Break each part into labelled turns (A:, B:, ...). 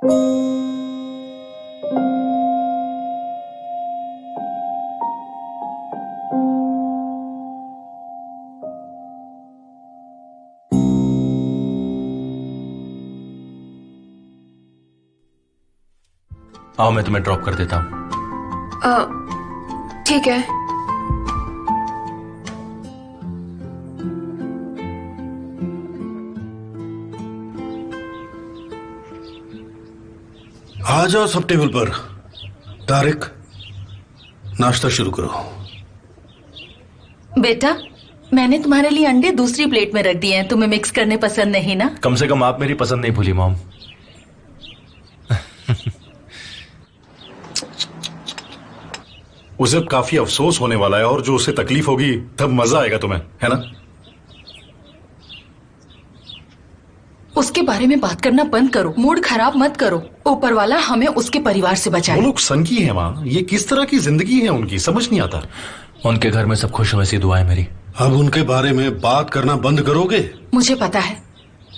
A: आओ मैं तुम्हें ड्रॉप कर देता हूं।
B: ठीक है।
C: आ जाओ सब टेबल पर। तारिक, नाश्ता शुरू करो।
D: बेटा, मैंने तुम्हारे लिए अंडे दूसरी प्लेट में रख दिए हैं। तुम्हें मिक्स करने पसंद नहीं ना?
A: कम से कम आप मेरी पसंद नहीं भूली मॉम।
E: उसे अब काफी अफसोस होने वाला है और जो उसे तकलीफ होगी तब मजा आएगा तुम्हें, है ना?
D: उसके बारे में बात करना बंद करो, मूड खराब मत करो। ऊपर वाला हमें उसके परिवार से बचाए।
E: वो लोग सनकी है माँ, ये किस तरह की जिंदगी है उनकी, समझ नहीं आता।
A: उनके घर में सब खुश हो, ऐसी दुआ है मेरी।
C: अब उनके बारे में बात करना बंद करोगे?
D: मुझे पता है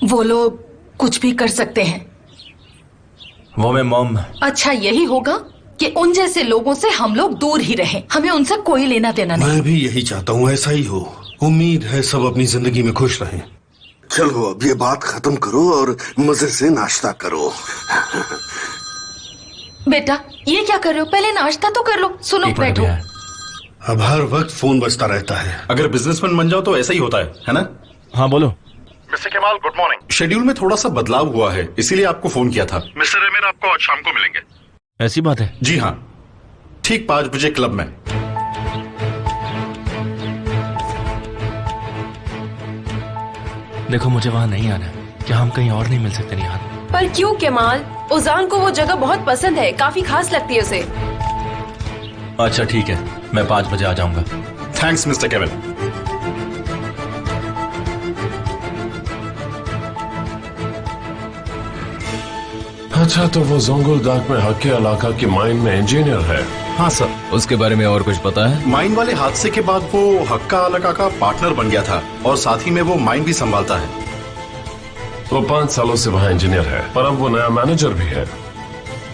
D: वो लोग कुछ भी कर सकते हैं।
A: वो मैं मॉम।
D: अच्छा यही होगा कि उन जैसे लोगों से हम लोग दूर ही रहें। हमें उनसे कोई लेना देना नहीं।
C: मैं भी यही चाहता हूँ ऐसा ही हो। उम्मीद है सब अपनी जिंदगी में खुश रहें। चलो अब ये बात खत्म करो और मजे से नाश्ता करो।
D: बेटा ये क्या कर रहे हो? पहले नाश्ता तो कर लो। सुनो बैठो।
C: अब हर वक्त फोन बजता रहता है।
E: अगर बिजनेसमैन बन जाओ तो ऐसा ही होता है ना?
A: हाँ बोलो।
E: Mister Kemal, good morning. Schedule में थोड़ा सा बदलाव हुआ है, इसीलिए आपको फोन किया था। मिस्टर अमीर आपको आज शाम को मिलेंगे।
A: ऐसी बात है?
E: जी हाँ, ठीक 5 बजे क्लब में।
A: देखो मुझे वहाँ नहीं आना। क्या हम कहीं और नहीं मिल सकते निहाल?
B: पर क्यों केमाल? उजान को वो जगह बहुत पसंद है, काफी खास लगती है उसे।
A: अच्छा ठीक है, मैं 5 बजे आ जाऊंगा।
E: Thanks mister Kevin.
F: अच्छा तो वो जोंगुलदाक में हक्के इलाका की माइन में इंजीनियर है?
E: हाँ सर।
G: उसके बारे में और कुछ पता है?
E: माइन वाले हादसे के बाद वो हक्का इलाका का पार्टनर बन गया था और साथ ही में वो माइन भी संभालता है।
F: वो 5 सालों से वहाँ इंजीनियर है, पर अब वो नया मैनेजर भी है।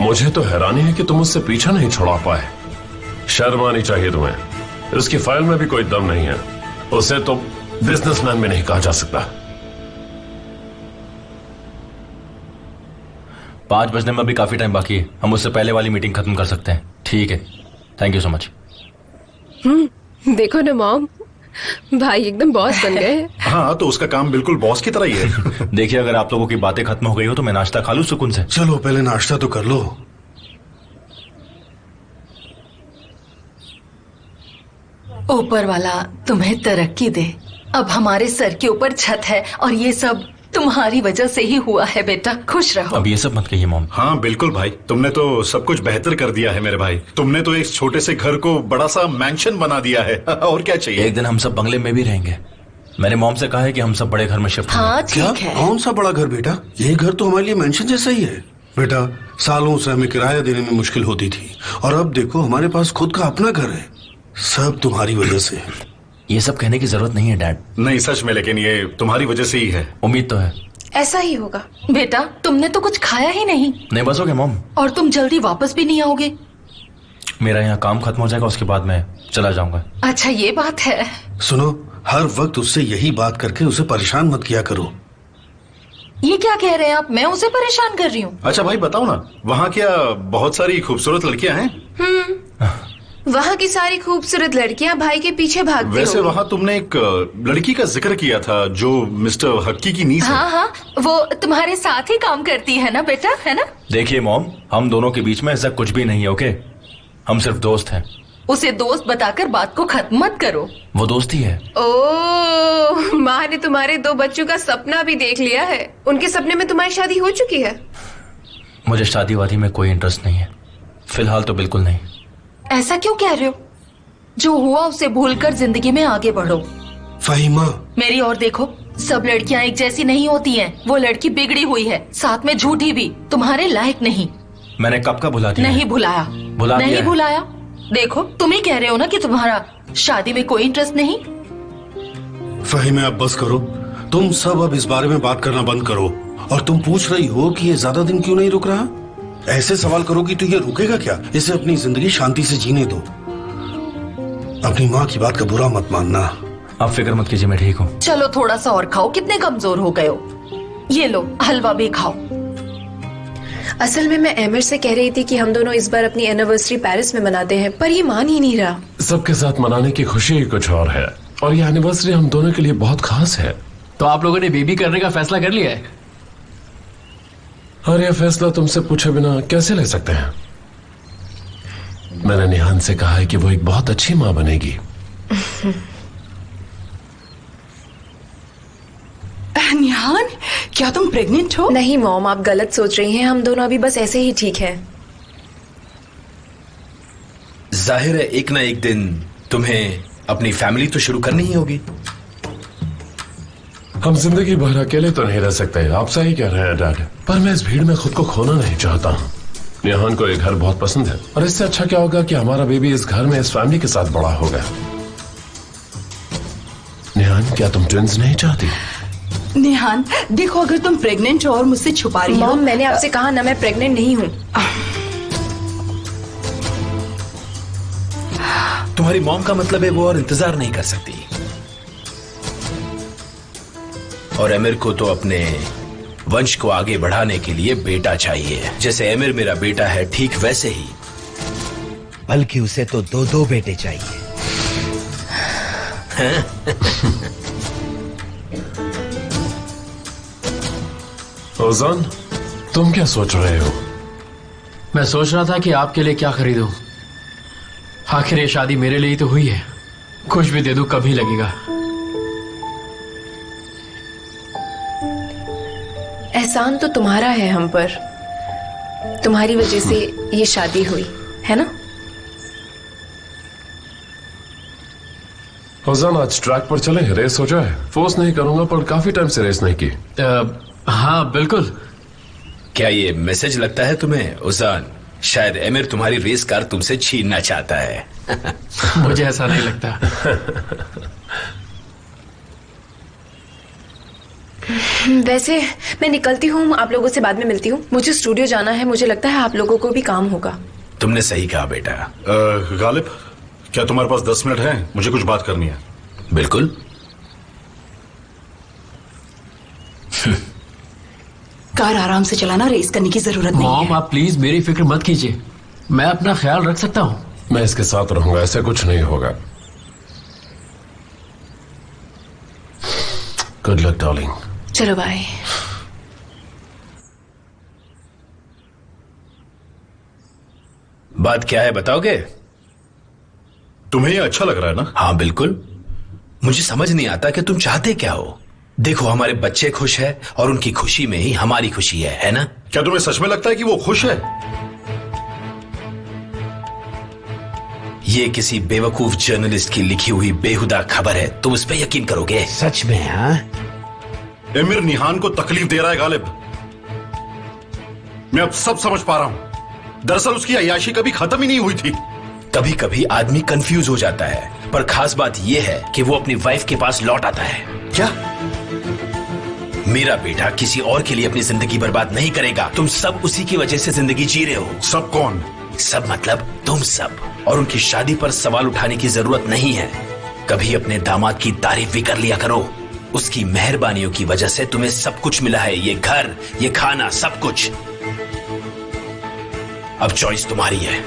F: मुझे तो हैरानी है कि तुम उससे पीछा नहीं छुड़ा पाए। शर्म आनी चाहिए तुम्हें। उसकी फाइल में भी कोई दम नहीं है। उसे तो बिजनेसमैन भी नहीं कहा जा सकता।
A: 5 बजने में भी काफी टाइम बाकी है। हम उससे पहले वाली मीटिंग खत्म कर सकते हैं। ठीक है, थैंक यू सो मच।
B: देखो ना मॉम, भाई एकदम बॉस बन गए।
E: हाँ तो उसका काम बिल्कुल बॉस की तरह ही है।
A: देखिए अगर आप लोगों की बातें खत्म हो गई हो तो मैं नाश्ता खा लूं सुकून से।
C: चलो पहले नाश्ता तो कर लो।
D: ऊपर वाला तुम्हें तरक्की दे। अब हमारे सर के ऊपर छत है और ये सब तुम्हारी वजह से ही हुआ है बेटा। खुश रहो।
A: अब ये सब मत कहिए मॉम।
E: हाँ बिल्कुल भाई, तुमने तो सब कुछ बेहतर कर दिया है मेरे भाई। तुमने तो एक छोटे से घर को बड़ा सा मैंशन बना दिया है। और क्या चाहिए?
A: एक दिन हम सब बंगले में भी रहेंगे। मैंने मॉम से कहा है कि हम सब बड़े घर में शिफ्ट होंगे।
D: हाँ
C: क्या?
D: ठीक है।
C: कौन सा बड़ा घर बेटा? ये घर तो हमारे लिए मेंशन जैसा ही है। बेटा सालों से हमें किराया देने में मुश्किल होती थी और अब देखो हमारे पास खुद का अपना घर है। सब तुम्हारी वजह से।
A: ये सब कहने की जरूरत नहीं है डैड।
E: नहीं सच में, लेकिन ये तुम्हारी वजह से ही है।
A: उम्मीद तो है।
B: ऐसा ही होगा।
D: बेटा तुमने तो कुछ खाया ही नहीं।
A: नहीं बस हो गया मॉम।
D: और तुम जल्दी वापस भी नहीं आओगे।
A: मेरा यहाँ काम खत्म हो जाएगा, उसके बाद मैं चला जाऊंगा।
D: अच्छा ये बात है।
C: सुनो, हर वक्त उससे यही बात करके उसे परेशान मत किया करो।
D: ये क्या कह रहे हैं आप? मैं उसे परेशान कर रही हूँ?
E: अच्छा भाई बताओ ना, वहाँ क्या बहुत सारी खूबसूरत लड़कियां हैं?
B: वहाँ की सारी खूबसूरत लड़कियाँ भाई के पीछे भागती
E: वैसे
B: होंगी।
E: वहाँ तुमने एक लड़की का जिक्र किया था जो मिस्टर हक्की की नीस है।
D: हाँ हाँ, वो तुम्हारे साथ ही काम करती है ना बेटा, है ना?
A: देखिए मॉम, हम दोनों के बीच में ऐसा कुछ भी नहीं है। ओके, हम सिर्फ दोस्त हैं।
D: उसे दोस्त बताकर बात को खत्म मत करो।
A: वो दोस्त ही है।
B: ओह, माँ ने तुम्हारे 2 बच्चों का सपना भी देख लिया है। उनके सपने में तुम्हारी शादी हो चुकी है।
A: मुझे शादी वादी में कोई इंटरेस्ट नहीं है, फिलहाल तो बिल्कुल नहीं।
D: ऐसा क्यों कह रहे हो? जो हुआ उसे भूलकर जिंदगी में आगे बढ़ो।
C: फाहिमा,
D: मेरी और देखो, सब लड़कियां एक जैसी नहीं होती हैं। वो लड़की बिगड़ी हुई है, साथ में झूठी भी। तुम्हारे लायक नहीं।
A: मैंने कब का भुला दिया?
D: नहीं भुलाया।
A: भुला दिया
D: नहीं
A: है।
D: भुलाया। देखो तुम ही कह रहे हो ना कि तुम्हारा शादी में कोई इंटरेस्ट नहीं।
C: फाहिमा अब बस करो। तुम सब अब इस बारे में बात करना बंद करो। और तुम पूछ रही हो कि ये ज्यादा दिन क्यों नहीं रुक रहा? ऐसे सवाल करोगी तो ये रुकेगा क्या? इसे अपनी जिंदगी शांति से जीने दो। अपनी माँ की बात का बुरा मत मानना।
A: आप फिक्र मत कीजिए, मैं ठीक हूँ।
D: चलो थोड़ा सा और खाओ, कितने कमजोर हो गए हो। ये लो हलवा भी खाओ।
B: असल में मैं एमिर से कह रही थी कि हम दोनों इस बार अपनी एनिवर्सरी पेरिस में मनाते हैं, पर ये मान ही नहीं रहा।
F: सबके साथ मनाने की खुशी ही कुछ और है, और ये एनिवर्सरी हम दोनों के लिए बहुत खास है।
G: तो आप लोगों ने बेबी करने का फैसला कर लिया है?
F: और यह फैसला तुमसे पूछे बिना कैसे ले सकते हैं? मैंने निहान से कहा है कि वो एक बहुत अच्छी माँ बनेगी।
H: निहान, क्या तुम प्रेग्नेंट हो?
B: नहीं मॉम, आप गलत सोच रही हैं। हम दोनों अभी बस ऐसे ही ठीक हैं।
I: जाहिर है एक ना एक दिन तुम्हें अपनी फैमिली तो शुरू करनी ही होगी।
F: हम जिंदगी भर अकेले तो नहीं रह सकते, आप सही कह रहे हैं डैड, पर मैं इस भीड़ में खुद को खोना नहीं चाहता हूँ। निहान को ये घर बहुत पसंद है, और इससे अच्छा क्या होगा कि हमारा बेबी इस घर में इस फैमिली के साथ बड़ा होगा। निहान, क्या तुम ट्विंस नहीं चाहती?
H: निहान देखो, अगर तुम प्रेग्नेंट हो और मुझसे छुपा रही हो।
B: मॉम, मैंने आपसे कहा ना मैं प्रेग्नेंट नहीं हूँ।
I: तुम्हारी मॉम का मतलब है वो और इंतजार नहीं कर सकती। और एमिर को तो अपने वंश को आगे बढ़ाने के लिए बेटा चाहिए। जैसे एमिर मेरा बेटा है, ठीक वैसे ही।
J: बल्कि उसे तो दो दो बेटे चाहिए।
F: ओजान, तुम क्या सोच रहे हो?
G: मैं सोच रहा था कि आपके लिए क्या खरीदूं। आखिर ये शादी मेरे लिए ही तो हुई है, कुछ भी दे दूं कम ही लगेगा।
B: एहसान तो तुम्हारा है हम पर, तुम्हारी वजह से ये शादी हुई है ना।
F: ओजान, आज ट्रैक पर चले, रेस हो जाए। फोर्स नहीं करूंगा, पर काफी टाइम से रेस नहीं की।
G: हाँ बिल्कुल।
I: क्या ये मैसेज लगता है तुम्हें उजान? शायद एमिर तुम्हारी रेस कार तुमसे छीनना चाहता है।
G: मुझे ऐसा नहीं लगता।
B: वैसे मैं निकलती हूँ, आप लोगों से बाद में मिलती हूँ। मुझे स्टूडियो जाना है, मुझे लगता है आप लोगों को भी काम होगा।
I: तुमने सही कहा बेटा।
E: गालिब, क्या तुम्हारे पास 10 मिनट है? मुझे कुछ बात करनी है।
I: बिल्कुल।
H: कार आराम से चलाना, रेस करने की जरूरत नहीं
G: मॉम,
H: है।
G: आप प्लीज मेरी फिक्र मत कीजिए, मैं अपना ख्याल रख सकता हूँ।
F: मैं इसके साथ रहूंगा, ऐसा कुछ नहीं होगा। Good luck darling.
B: चलो बाय।
I: बात क्या है बताओगे?
E: तुम्हें ये अच्छा लग रहा है ना?
I: हाँ बिल्कुल। मुझे समझ नहीं आता कि तुम चाहते क्या हो। देखो, हमारे बच्चे खुश है और उनकी खुशी में ही हमारी खुशी है ना?
E: क्या तुम्हें सच में लगता है कि वो खुश है?
I: ये किसी बेवकूफ जर्नलिस्ट की लिखी हुई बेहुदा खबर है, तुम उस पर यकीन करोगे?
J: सच में? हाँ,
E: एमिर निहान को तकलीफ दे रहा है गालिब। मैं अब सब समझ पा रहा हूं। दरअसल उसकी अय्याशी कभी खत्म ही नहीं हुई थी।
I: कभी कभी आदमी कंफ्यूज हो जाता है, पर खास बात यह है कि वो अपनी वाइफ के पास लौट आता है।
J: क्या?
I: मेरा बेटा किसी और के लिए अपनी जिंदगी बर्बाद नहीं करेगा। तुम सब उसी की वजह से जिंदगी जी रहे हो।
E: सब कौन?
I: सब मतलब तुम सब। और उनकी शादी पर सवाल उठाने की जरूरत नहीं है। कभी अपने दामाद की तारीफ भी कर लिया करो। उसकी मेहरबानियों की वजह से तुम्हें सब कुछ मिला है, ये घर, ये खाना, सब कुछ। अब चॉइस तुम्हारी है।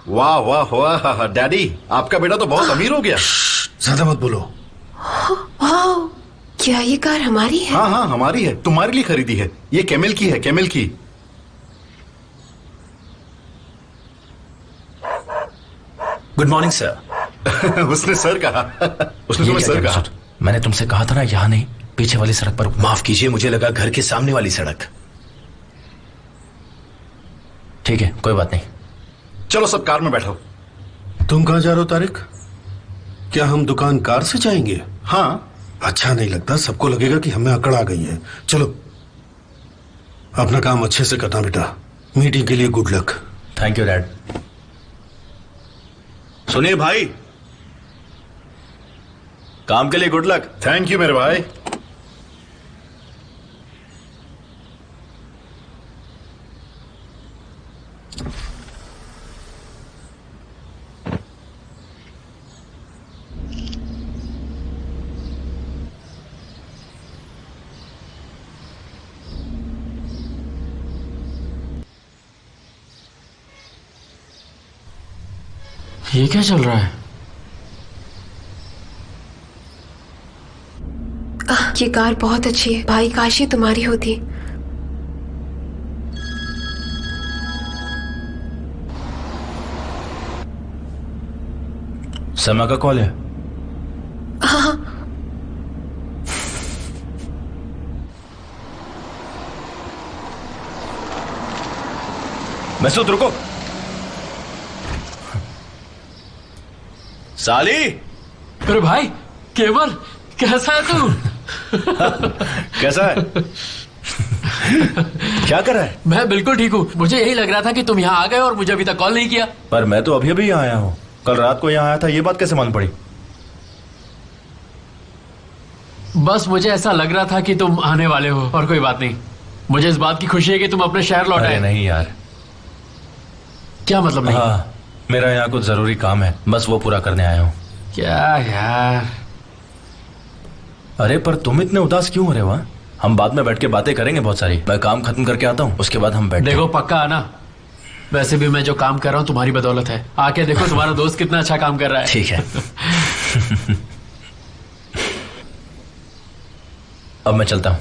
E: वाह वाह वाह डैडी, आपका बेटा तो बहुत अमीर हो गया।
C: ज्यादा मत बोलो।
B: वाह, क्या ये कार हमारी है?
E: हाँ हाँ हमारी है, तुम्हारे लिए खरीदी है। ये कैमल की है, कैमल की।
I: Good morning sir.
E: उसने सर कहा। उसने तुम्हें सर कहा।
A: मैंने तुमसे कहा था ना, यहाँ नहीं, पीछे वाली सड़क पर।
I: माफ कीजिए, मुझे लगा घर के सामने वाली सड़क।
A: ठीक है, कोई बात नहीं।
E: चलो सब कार में बैठो।
C: तुम कहाँ जा रहे हो तारिक? क्या हम दुकान कार से जाएंगे?
E: हाँ।
C: अच्छा नहीं लगता, सबको लगेगा कि हमें अकड़ आ गई है। चलो, अपना काम अच्छे से करना बेटा। मीटिंग के लिए good luck.
A: Thank you dad. सुनिए भाई, काम के लिए गुड लक।
E: थैंक यू मेरे भाई।
G: ये क्या चल रहा है?
B: ये कार बहुत अच्छी है भाई, काश ये तुम्हारी होती।
A: समा का कॉल है।
B: हाँ।
A: मैसूद रुको। साली।
G: अरे भाई केवल, कैसा है तू?
A: कैसा है? क्या कर रहा है?
G: मैं बिल्कुल ठीक हूँ। मुझे यही लग रहा था कि तुम यहाँ आ गए और मुझे अभी तक कॉल नहीं किया।
A: पर मैं तो अभी अभी यहाँ आया हूँ। कल रात को यहाँ आया था, ये बात कैसे मालूम पड़ी?
G: बस मुझे ऐसा लग रहा था कि तुम आने वाले हो, और कोई बात नहीं। मुझे इस बात की खुशी है कि तुम अपने शहर लौट आए।
A: नहीं यार।
G: क्या मतलब नहीं?
A: हाँ, मेरा यहाँ कुछ जरूरी काम है, बस वो पूरा करने आया हूँ।
G: क्या यार?
A: अरे पर तुम इतने उदास क्यों हो रहे हो? हम बाद में बैठ के बातें करेंगे बहुत सारी। मैं काम खत्म करके आता हूँ, उसके बाद हम बैठते।
G: देखो पक्का आना। वैसे भी मैं जो काम कर रहा हूँ तुम्हारी बदौलत है। आके देखो तुम्हारा दोस्त कितना अच्छा काम कर रहा है।
A: ठीक है। अब मैं चलता हूँ।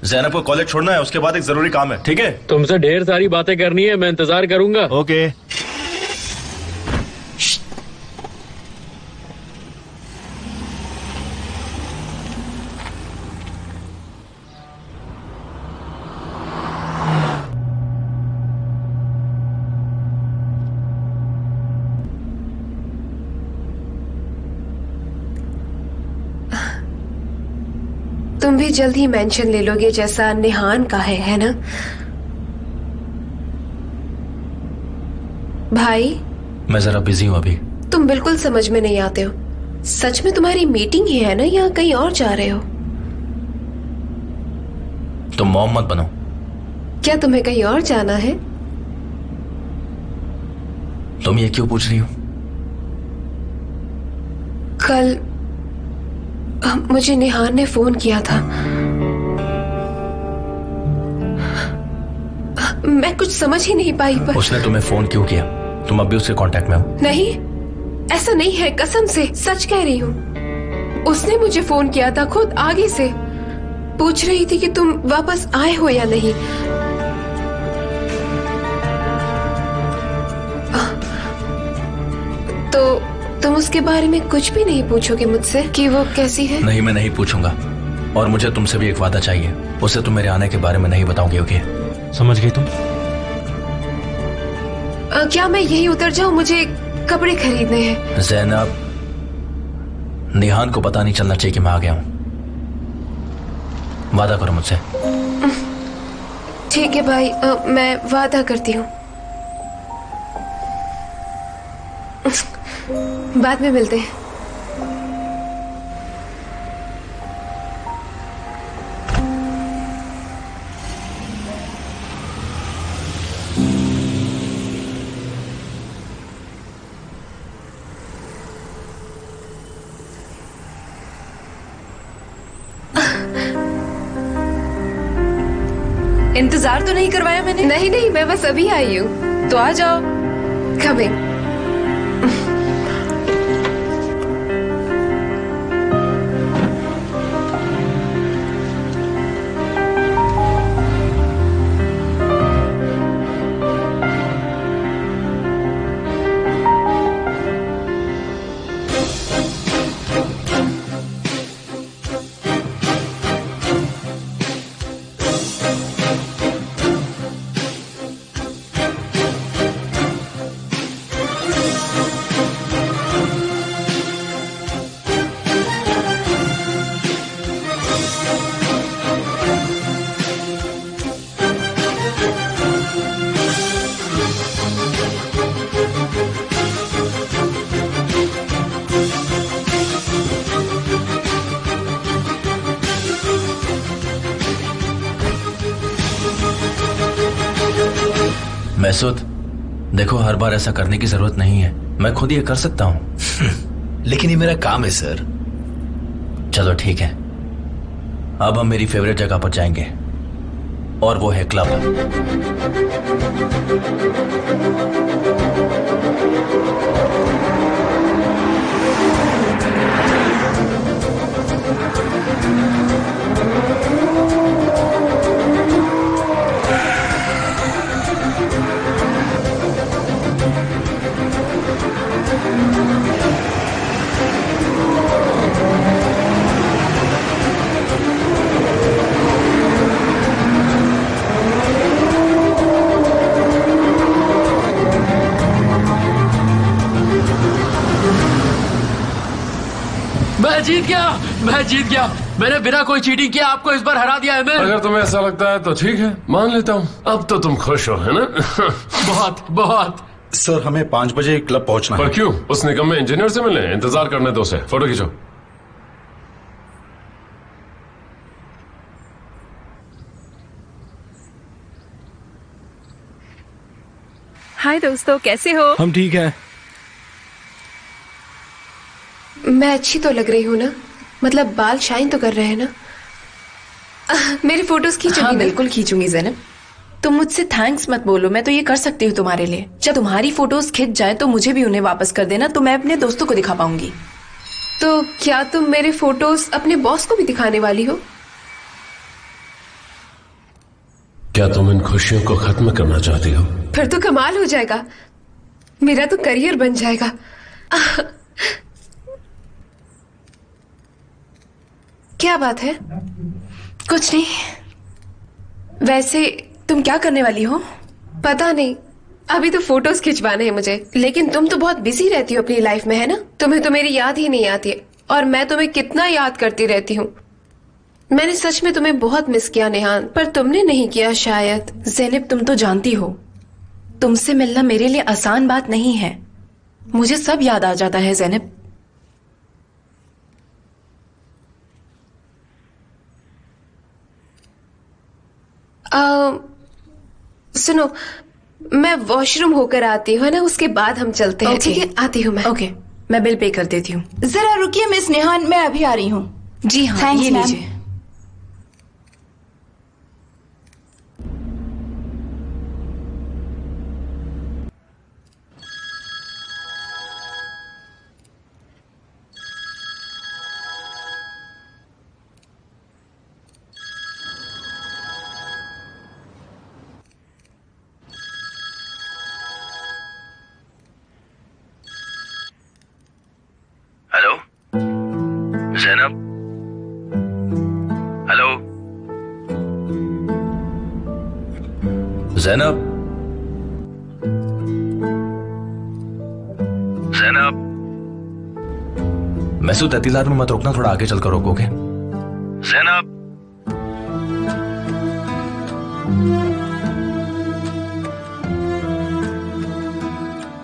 A: ज़ैनब को कॉलेज छोड़ना है, उसके बाद एक जरूरी काम है। ठीक है?
G: तुमसे ढेर सारी बातें करनी है, मैं इंतजार करूंगा।
A: ओके।
B: तुम भी जल्द ही मेंशन ले लोगे जैसा निहान का है ना भाई?
A: मैं जरा बिजी हूँ अभी।
B: तुम बिल्कुल समझ में नहीं आते हो। सच में तुम्हारी मीटिंग ही है ना, या कहीं और जा रहे हो?
A: तुम मॉम मत बनो।
B: क्या तुम्हें कहीं और जाना है?
A: तुम ये क्यों पूछ रही हो?
B: कल मुझे निहान ने फोन किया था। मैं कुछ समझ ही नहीं पाई। पर
A: उसने तुम्हें फोन क्यों किया? तुम अब भी उसके कांटेक्ट में हो?
B: नहीं, ऐसा नहीं है, कसम से सच कह रही हूँ। उसने मुझे फोन किया था खुद आगे से। पूछ रही थी कि तुम वापस आए हो या नहीं। तो तुम उसके बारे में कुछ भी नहीं पूछोगे मुझसे कि वो कैसी है?
A: नहीं, मैं नहीं पूछूंगा। और मुझे तुमसे भी एक वादा चाहिए। उसे तुम मेरे आने के बारे में नहीं बताओगे, ओके? समझ गई तुम?
B: क्या मैं यही उतर जाऊं? मुझे कपड़े खरीदने हैं।
A: ज़ैनब, निहान को पता नहीं चलना चाहिए कि मैं आ गया हूं। वादा करो मुझसे।
B: ठीक है भाई, मैं वादा करती हूँ। बाद में मिलते हैं।
D: इंतजार तो नहीं करवाया मैंने?
B: नहीं नहीं, मैं बस अभी आई हूँ।
D: तो आ जाओ।
B: कमिंग।
A: मैसूद, देखो हर बार ऐसा करने की जरूरत नहीं है, मैं खुद ये कर सकता हूँ।
I: लेकिन ये मेरा काम है सर।
A: चलो ठीक है, अब हम मेरी फेवरेट जगह पर जाएंगे और वो है क्लब।
G: मैं जीत गया। मैंने बिना कोई चीटिंग किया आपको इस बार हरा दिया है। मैं
F: अगर तुम्हें ऐसा लगता है तो ठीक है, मान लेता हूँ। अब तो तुम खुश हो, है ना?
G: बहुत बहुत।
E: सर हमें 5 बजे क्लब पहुंचना है।
F: पर क्यों? उस निकम्मे इंजीनियर से मिलने? इंतजार करने दो उसे। फोटो खींचो।
K: हाय दोस्तों, कैसे हो?
L: हम ठीक हैं।
B: मैं अच्छी तो लग रही हूँ ना? मतलब बाल शाइन तो कर रहे हैं ना? मेरी फोटोज खींचोगी?
H: हाँ बिल्कुल खींचूंगी ज़ैनब। तुम मुझसे थैंक्स मत बोलो, मैं तो ये कर सकती हूँ तुम्हारे लिए। जब तुम्हारी फोटोज खिंच जाए तो मुझे भी उन्हें वापस कर देना, तो मैं अपने दोस्तों को दिखा पाऊंगी।
B: तो क्या तुम मेरे फोटोज अपने बॉस को भी दिखाने वाली हो?
F: क्या तुम इन खुशियों को खत्म करना चाहती हो?
B: फिर तो कमाल हो जाएगा, मेरा तो करियर बन जाएगा। क्या बात है?
H: कुछ नहीं। वैसे तुम क्या करने वाली हो?
B: पता नहीं, अभी तो फोटोज खिंचवाने हैं मुझे। लेकिन तुम तो बहुत बिजी रहती हो अपनी लाइफ में, है ना? तुम्हें तो मेरी याद ही नहीं आती है, और मैं तुम्हें कितना याद करती रहती हूँ। मैंने सच में तुम्हें बहुत मिस किया नेहान, पर तुमने नहीं किया शायद।
H: ज़ैनब तुम तो जानती हो, तुमसे मिलना मेरे लिए आसान बात नहीं है। मुझे सब याद आ जाता है ज़ैनब।
B: सुनो, मैं वॉशरूम होकर आती हूँ ना, उसके बाद हम चलते हैं। ठीक है, आती हूँ मैं।
H: ओके, मैं बिल पे कर देती हूँ।
K: जरा रुकिए मिस नेहान, मैं अभी आ रही हूँ।
H: जी हाँ,
K: थैंक्स
H: ये
K: मैम।
H: लीजिए।
A: Hello Zainab, hello Zainab, Zainab. मैसूद, एतिलाद में मत रुकना, थोड़ा आगे चलकर रोकोगे? ज़ैनब।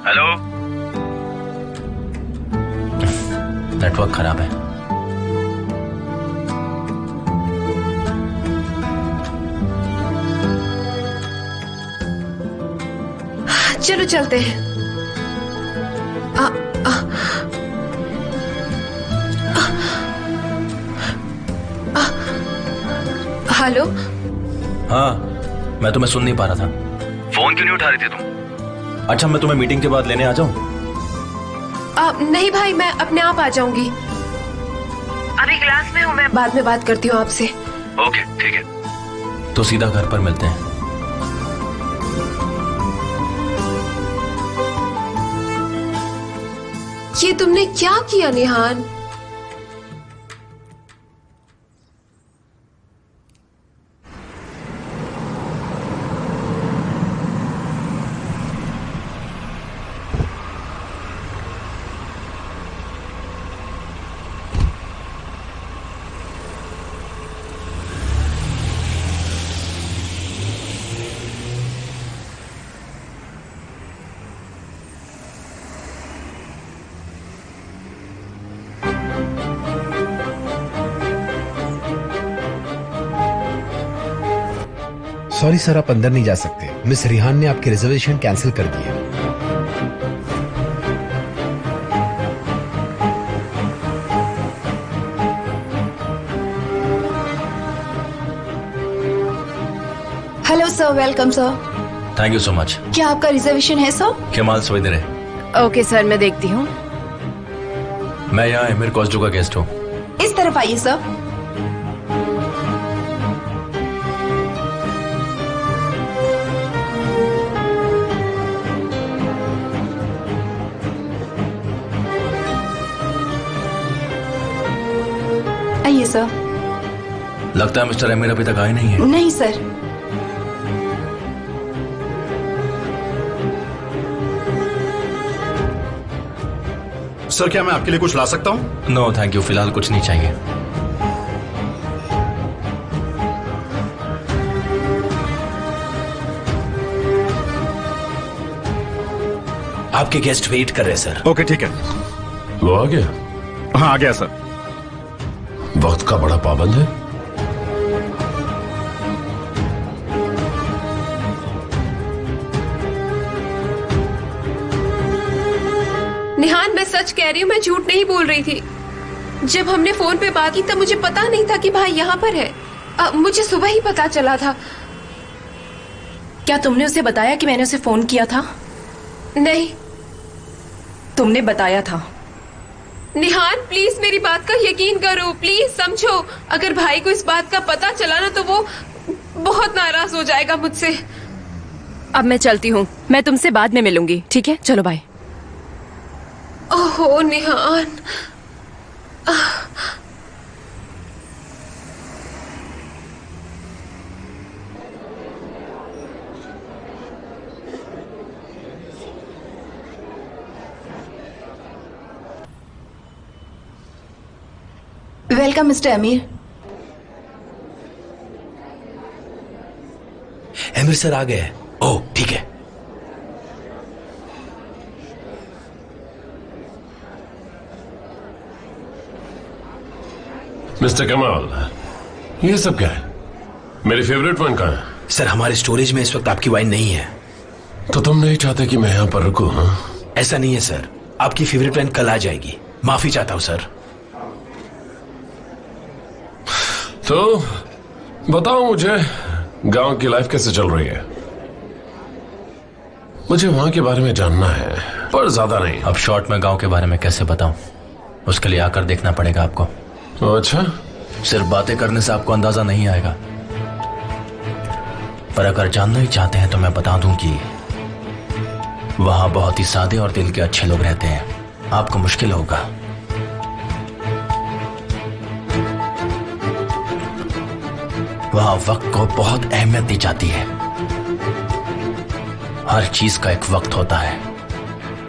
A: हेलो। नेटवर्क खराब है।
B: चलो चलते हैं। हेलो।
A: हाँ, मैं तुम्हें सुन नहीं पा रहा था। फोन क्यों नहीं उठा रही थी तुम? अच्छा, मैं तुम्हें मीटिंग के बाद लेने आ जाऊं?
B: नहीं भाई, मैं अपने आप आ जाऊंगी। अभी क्लास में हूँ मैं, बाद में बात करती हूँ आपसे।
A: ओके ठीक है, तो सीधा घर पर मिलते हैं।
B: ये तुमने क्या किया निहान?
J: सॉरी सर, आप अंदर नहीं जा सकते। मिस रिहान ने आपकी रिजर्वेशन कैंसिल कर दी है।
K: Hello sir, welcome sir.
A: Thank you so much.
K: क्या आपका रिजर्वेशन है सर?
A: केमाल सवेदर है।
K: ओके सर, मैं देखती हूँ।
A: मैं यहाँ एमिर कॉस्डो का गेस्ट हूँ।
K: इस तरफ आइए सर। आइए सर।
A: लगता है मिस्टर एमिर अभी तक आए नहीं है।
K: नहीं सर।
E: सर, क्या मैं आपके लिए कुछ ला सकता हूँ?
A: नो थैंक यू, फिलहाल कुछ नहीं चाहिए।
I: आपके गेस्ट वेट कर रहे हैं सर।
E: ओके ठीक है।
F: वो आ गया?
E: हाँ, आ गया सर।
F: वक्त का बड़ा पाबंद है।
B: निहान, मैं सच कह रही हूँ, मैं झूठ नहीं बोल रही थी। जब हमने फोन पे बात की तब मुझे पता नहीं था कि भाई यहाँ पर है। मुझे सुबह ही पता चला था।
H: क्या तुमने उसे बताया कि मैंने उसे फोन किया था?
B: नहीं।
H: तुमने बताया था।
B: निहान प्लीज मेरी बात का यकीन करो, प्लीज समझो। अगर भाई को इस बात का पता चला ना तो वो बहुत नाराज हो जाएगा मुझसे।
K: अब मैं चलती हूँ, मैं तुमसे बाद में मिलूंगी, ठीक है? चलो बाय।
B: ओहो निहान।
K: वेलकम मिस्टर अमीर।
I: एमिर सर आ गए। ओह ठीक है।
F: मिस्टर कमाल, ये सब क्या है? मेरी फेवरेट वाइन कहाँ है?
I: सर, हमारे स्टोरेज में इस वक्त आपकी वाइन नहीं है।
F: तो तुम नहीं चाहते कि मैं यहाँ पर रुकूं? हाँ?
I: ऐसा नहीं है सर, आपकी फेवरेट वाइन कल आ जाएगी। माफी चाहता हूँ सर।
F: तो बताओ मुझे, गांव की लाइफ कैसे चल रही है? मुझे वहां के बारे में जानना है, पर ज्यादा नहीं।
A: अब शॉर्ट में गांव के बारे में कैसे बताऊं? उसके लिए आकर देखना पड़ेगा आपको।
F: अच्छा,
A: सिर्फ बातें करने से आपको अंदाजा नहीं आएगा। पर अगर जानना ही चाहते हैं तो मैं बता दूं कि वहां बहुत ही सादे और दिल के अच्छे लोग रहते हैं। आपको मुश्किल होगा। वहां वक्त को बहुत अहमियत दी जाती है। हर चीज का एक वक्त होता है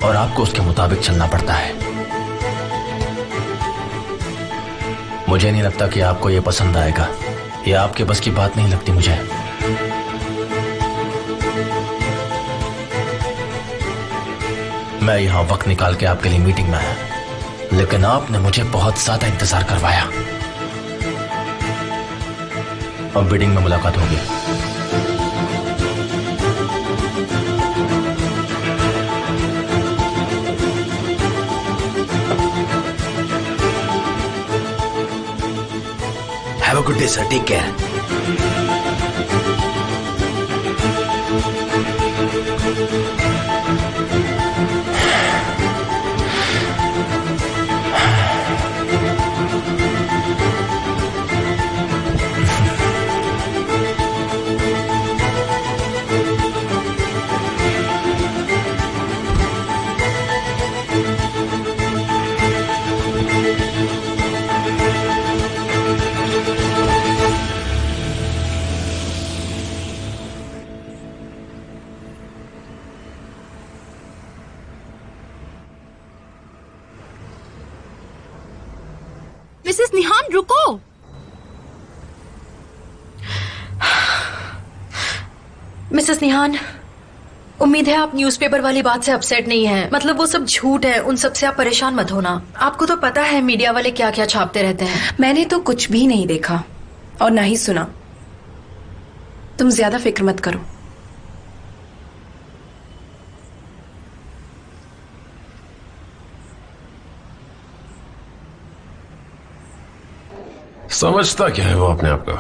A: और आपको उसके मुताबिक चलना पड़ता है। मुझे नहीं लगता कि आपको यह पसंद आएगा। यह आपके बस की बात नहीं लगती मुझे। मैं यहां वक्त निकाल के आपके लिए मीटिंग में आया, लेकिन आपने मुझे बहुत ज्यादा इंतजार करवाया। अब बिडिंग में मुलाकात होगी।
I: Have a good day, sir. Take care.
K: Mrs Nihan रुको।
H: मिसेस निहान, उम्मीद है आप न्यूज़पेपर वाली बात से अपसेट नहीं हैं। मतलब वो सब झूठ है, उन सब से आप परेशान मत होना। आपको तो पता है मीडिया वाले क्या क्या छापते रहते हैं।
B: मैंने तो कुछ भी नहीं देखा और ना ही सुना। तुम ज्यादा फिक्र मत करो।
F: समझता क्या है वो अपने आप का?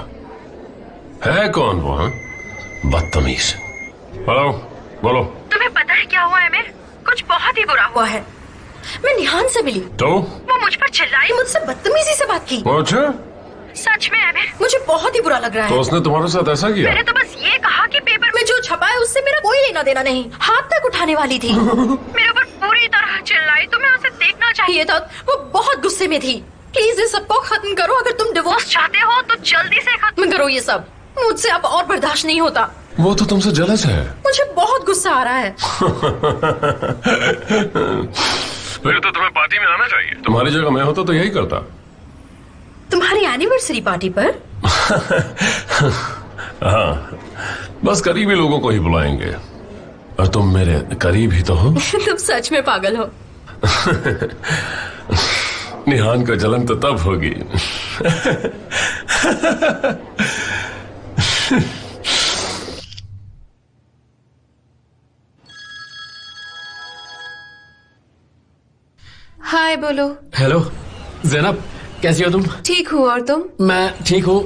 F: है कौन वो? हाँ, बदतमीज। हेलो, बोलो।
H: तुम्हें पता है क्या हुआ है? मैं कुछ बहुत ही बुरा हुआ है। मैं निहान से मिली
F: तो
H: वो मुझ पर चिल्लाई, मुझसे बदतमीजी से बात की।
F: अच्छा,
H: सच में है, मुझे बहुत ही बुरा लग रहा है।
F: तो उसने तुम्हारे साथ ऐसा किया?
H: मैंने तो बस ये कहा कि पेपर में जो छपा है उससे मेरा कोई लेना देना नहीं। हाथ तक उठाने वाली थी। मेरे ऊपर पूरी तरह चिल्लाई। तुम्हें उसे देखना चाहिए था, वो बहुत गुस्से में थी। प्लीज ये सबको खत्म करो। अगर तुम डिवोर्स चाहते हो तो जल्दी से खत्म करो ये सब। मुझसे अब और बर्दाश्त नहीं होता।
F: वो तो तुमसे जलस है।
H: मुझे बहुत गुस्सा आ रहा है।
F: फिर तो तुम्हें पार्टी में आना चाहिए। तुम्हारी जगह मैं होता तो यही करता।
H: तुम्हारी एनिवर्सरी पार्टी पर?
F: हाँ, बस करीबी लोगों को ही बुलाएंगे। और तुम मेरे करीब ही तो हो।
H: तुम सच में पागल हो।
F: निहान का जलन तो तब होगी।
B: हाय बोलो।
G: हेलो ज़ैनब, कैसी हो तुम?
B: ठीक हूँ, और तुम?
G: मैं ठीक हूँ।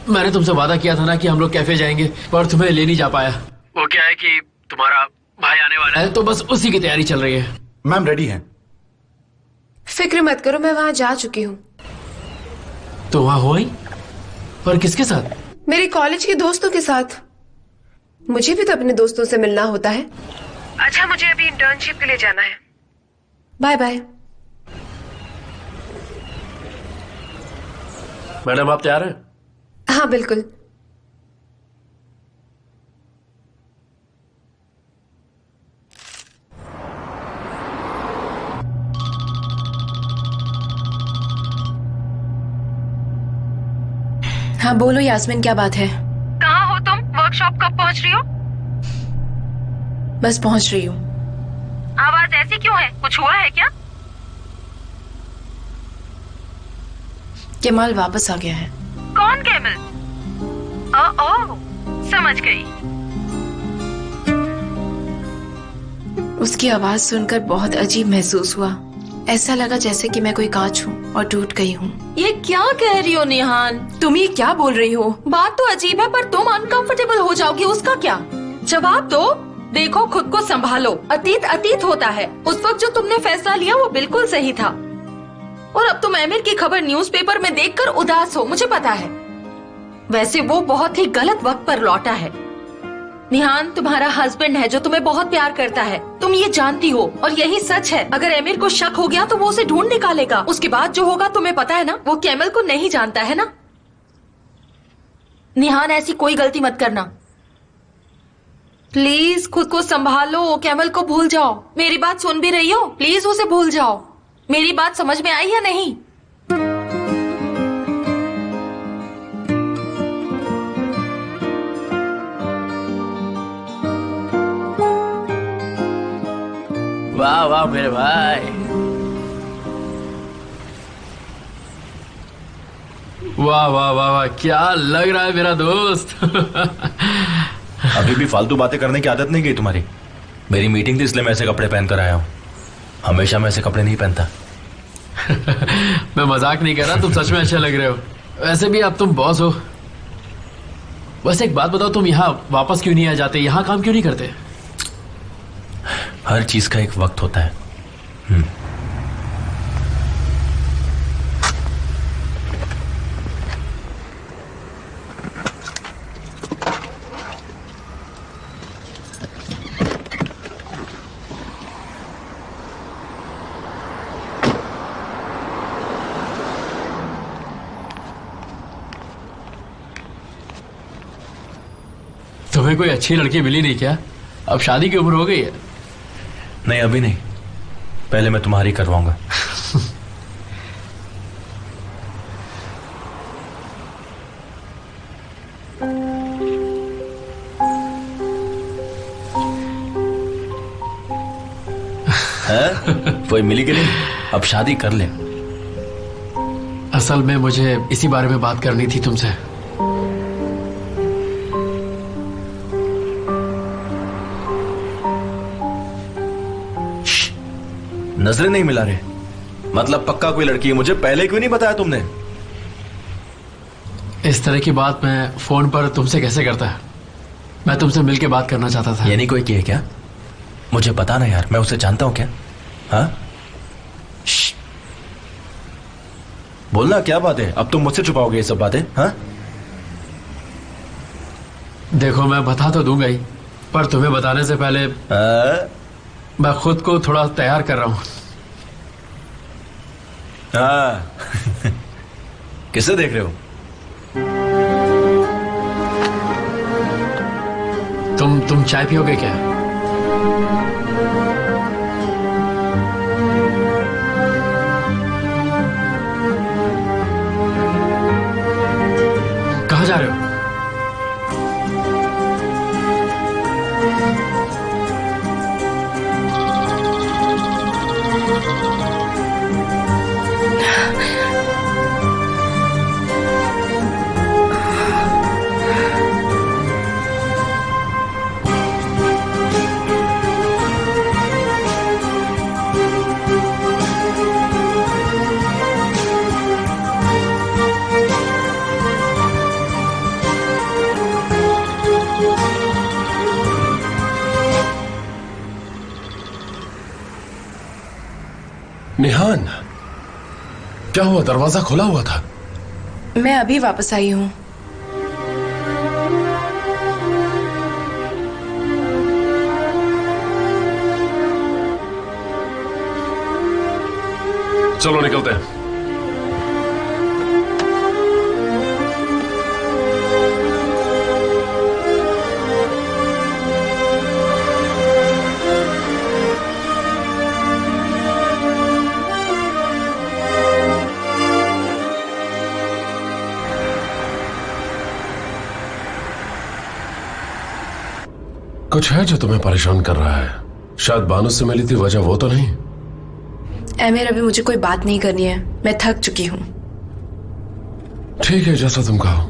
G: मैंने तुमसे वादा किया था ना कि हम लोग कैफे जाएंगे, पर तुम्हें ले नहीं जा पाया। वो क्या है कि तुम्हारा भाई आने वाला है, तो बस उसी की तैयारी चल रही है।
E: मैम रेडी हैं।
B: फिक्र मत करो, मैं वहां जा चुकी हूँ।
G: तो वहां हो आई? पर किसके साथ?
B: मेरे कॉलेज के दोस्तों के साथ। मुझे भी तो अपने दोस्तों से मिलना होता है। अच्छा, मुझे अभी इंटर्नशिप के लिए जाना है। Bye bye.
G: मैडम आप तैयार हैं?
B: हाँ बिल्कुल। हाँ बोलो यास्मीन, क्या बात है?
H: कहाँ हो तुम? वर्कशॉप कब पहुँच रही हो?
B: बस पहुँच रही हूँ।
H: आवाज ऐसी क्यों है? कुछ हुआ है क्या?
B: केमाल वापस आ गया है।
H: कौन केमल? ओह, समझ गई।
B: उसकी आवाज सुनकर बहुत अजीब महसूस हुआ। ऐसा लगा जैसे कि मैं कोई कांच हूँ और टूट गई हूँ।
H: ये क्या कह रही हो निहान?
B: तुम ये क्या बोल रही हो?
H: बात तो अजीब है, पर तुम अनकंफर्टेबल हो जाओगी, उसका क्या? जवाब दो। देखो, खुद को संभालो। अतीत अतीत होता है। उस वक्त जो तुमने फैसला लिया वो बिल्कुल सही था। और अब तुम आमिर की खबर न्यूज़पेपर में देखकर उदास हो, मुझे पता है। वैसे वो बहुत ही गलत वक्त पर लौटा है। निहान तुम्हारा हस्बैंड है जो तुम्हें बहुत प्यार करता है, तुम ये जानती हो, और यही सच है। अगर आमिर को शक हो गया तो वो उसे ढूंढ निकालेगा। उसके बाद जो होगा तुम्हें पता है ना। वो कैमल को नहीं जानता है ना। निहान ऐसी कोई गलती मत करना प्लीज। खुद को संभालो, कैमल को भूल जाओ। मेरी बात सुन भी रही हो? प्लीज उसे भूल जाओ। मेरी बात समझ में आई या नहीं?
A: वाह वाह मेरे भाई।
G: वाह वाह वाह वाह, क्या लग रहा है मेरा दोस्त।
A: अभी भी फालतू बातें करने की आदत नहीं गई तुम्हारी? मेरी मीटिंग थी इसलिए मैं ऐसे कपड़े पहन कर आया हूँ। हमेशा मैं ऐसे कपड़े नहीं पहनता।
G: मैं मजाक नहीं कर रहा, तुम सच में अच्छे लग रहे हो। वैसे भी अब तुम बॉस हो। बस एक बात बताओ, तुम यहाँ वापस क्यों नहीं आ जाते? यहाँ काम क्यों नहीं करते?
A: हर चीज का एक वक्त होता है।
G: तुम्हें कोई अच्छी लड़की मिली नहीं क्या? अब शादी की उम्र हो गई है।
A: नहीं अभी नहीं, पहले मैं तुम्हारी करवाऊंगा। कोई मिली कि नहीं? अब शादी कर ले।
G: असल में मुझे इसी बारे में बात करनी थी तुमसे।
A: नजरें नहीं मिला रहे, मतलब पक्का कोई लड़की है। मुझे पहले क्यों नहीं बताया तुमने?
G: इस तरह की बात मैं फोन पर तुमसे कैसे करता? मैं तुमसे मिलके बात करना चाहता था।
A: यानी कोई किए क्या? मुझे पता ना यार, मैं उसे जानता हूं क्या? हाँ, बोलना क्या बात है? अब तुम मुझसे छुपाओगे ये सब बातें? हाँ,
G: देखो मैं बता तो दूंगा ही, पर तुम्हें बताने से पहले मैं खुद को थोड़ा तैयार कर रहा हूं।
A: हाँ। किसे देख रहे हो?
G: तुम चाय पियोगे क्या? कहाँ जा रहे हो?
F: निहान, क्या हुआ? दरवाजा खुला हुआ था।
K: मैं अभी वापस आई हूँ।
F: चलो निकलते हैं। कुछ है जो तुम्हें परेशान कर रहा है? शायद बानू से मिली थी, वजह वो तो नहीं?
K: एमिर, अभी मुझे कोई बात नहीं करनी है, मैं थक चुकी हूँ।
F: ठीक है, जैसा तुम कहो।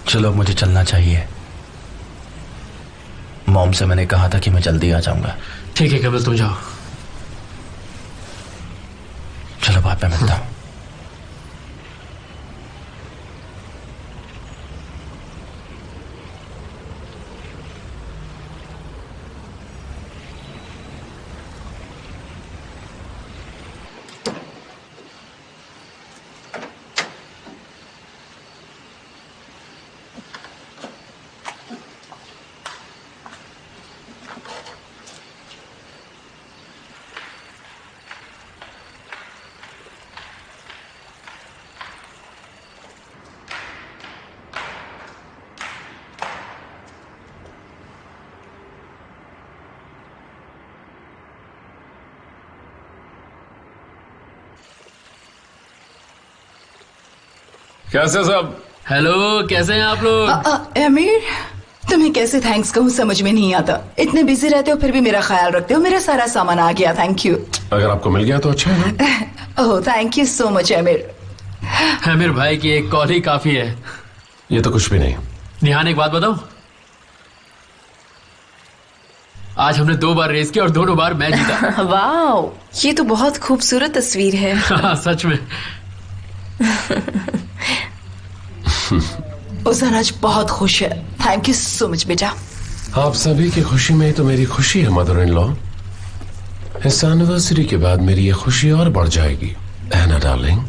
A: चलो, मुझे चलना चाहिए। मॉम से मैंने कहा था कि मैं जल्दी आ जाऊंगा।
G: ठीक है कमल, तुम जाओ।
A: चलो, बाद में मिलता हूं।
F: कैसे सब?
G: हेलो, कैसे हैं आप लोग?
L: अमीर, तुम्हें कैसे थैंक्स कहूँ समझ में नहीं आता। इतने बिजी रहते हो फिर भी मेरा ख्याल रखते हो। मेरा सारा सामान आ गया, थैंक यू।
F: अगर आपको मिल गया तो अच्छा है ना?
L: ओह, थैंक यू सो मच अमीर।
G: आमिर भाई की एक कॉल ही काफी है।
F: ये तो कुछ भी नहीं।
G: निहान, एक बात बताऊं? आज हमने 2 बार रेस की और दोनों बार मैं जीता।
K: वाह, ये तो बहुत खूबसूरत तस्वीर है।
G: हाँ, सच में।
L: उसन आज बहुत खुश है। थैंक यू सो मच बेटा।
F: आप सभी की खुशी में ही तो मेरी खुशी है मदर इन लॉ। इस एनिवर्सरी के बाद मेरी ये खुशी और बढ़ जाएगी, है ना डार्लिंग?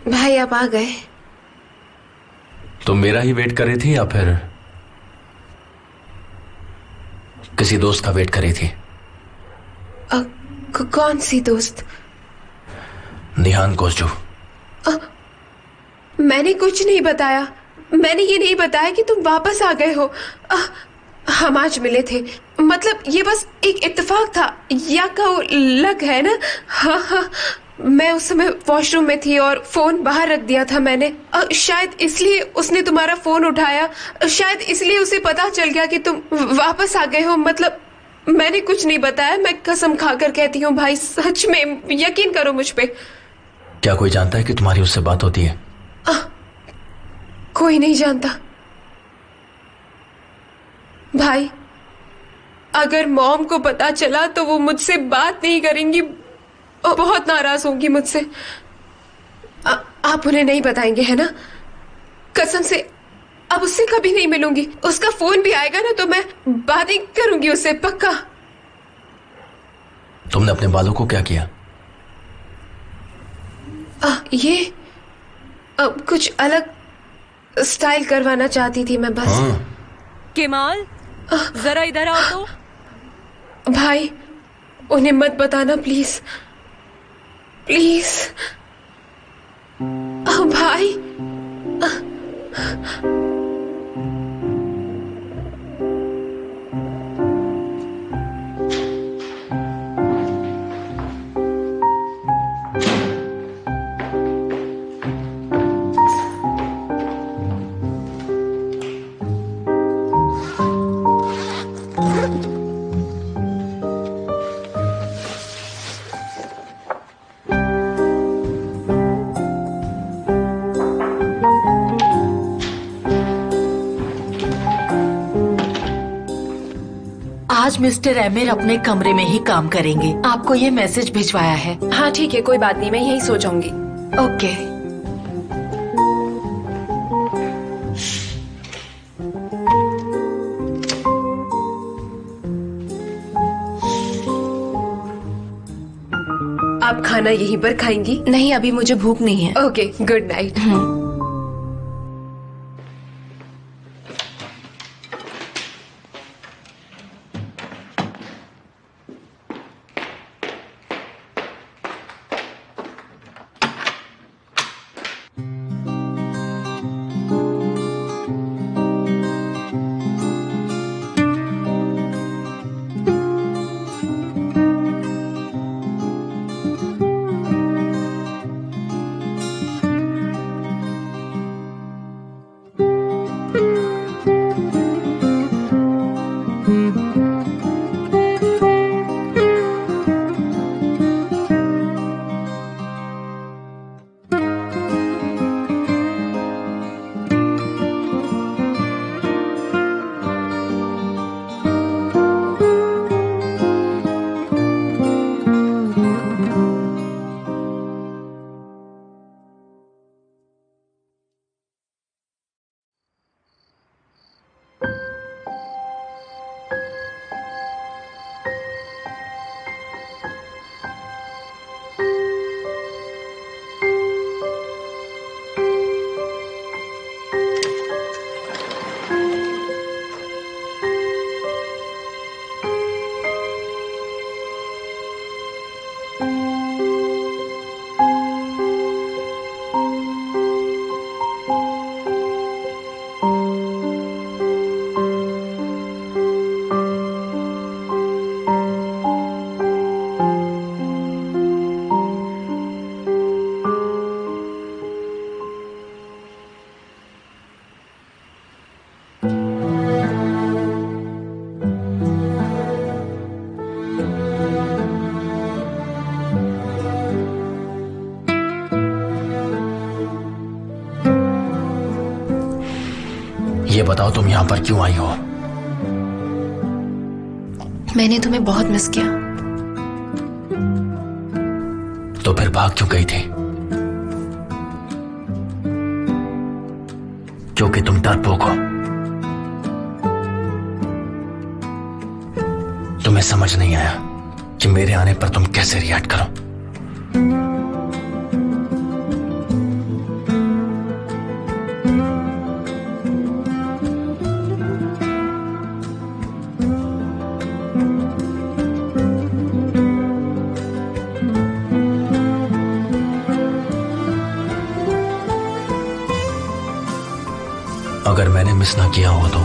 B: भाई, आप आ गए?
A: तुम मेरा ही वेट कर रही थी या फिर किसी दोस्त का वेट कर रही थी?
B: कौन सी दोस्त?
A: निहान कोस्जू।
B: मैंने कुछ नहीं बताया। मैंने ये नहीं बताया कि तुम वापस आ गए हो। हम आज मिले थे, मतलब ये बस एक इत्तेफाक था या कहो लक है ना। हाँ हाँ, मैं उस समय वॉशरूम में थी और फोन बाहर रख दिया था मैंने। शायद इसलिए उसने तुम्हारा फोन उठाया, शायद इसलिए उसे पता चल गया कि तुम वापस आ गए हो। मतलब मैंने कुछ नहीं बताया, मैं कसम खाकर कहती हूँ भाई, सच में यकीन करो मुझ पे।
A: क्या कोई जानता है कि तुम्हारी उससे बात होती है?
B: कोई नहीं जानता भाई। अगर मॉम को पता चला तो वो मुझसे बात नहीं करेंगी और बहुत नाराज होंगी मुझसे। आप उन्हें नहीं बताएंगे है ना? कसम से अब उससे कभी नहीं मिलूंगी। उसका फोन भी आएगा ना तो मैं बात ही करूंगी उससे, पक्का।
A: तुमने अपने बालों को क्या किया?
B: ये कुछ अलग स्टाइल करवाना चाहती थी मैं बस।
K: केमाल, जरा इधर आओ तो।
B: भाई उन्हें मत बताना प्लीज, प्लीज। भाई
D: आज मिस्टर एमिर अपने कमरे में ही काम करेंगे। आपको ये मैसेज भिजवाया है।
K: हाँ ठीक है, कोई बात नहीं, मैं यही सो जाऊंगी।
D: ओके।
B: आप खाना यहीं पर खाएंगी?
D: नहीं, अभी मुझे भूख नहीं है।
B: Okay, good night.
A: ये बताओ तुम यहाँ पर क्यों आई हो?
B: मैंने तुम्हें बहुत मिस किया।
A: तो फिर भाग क्यों गई थी? क्योंकि तुम डरपोक हो। तुम्हें समझ नहीं आया कि मेरे आने पर तुम कैसे रिएक्ट करो। अगर मैंने मिस ना किया हो तो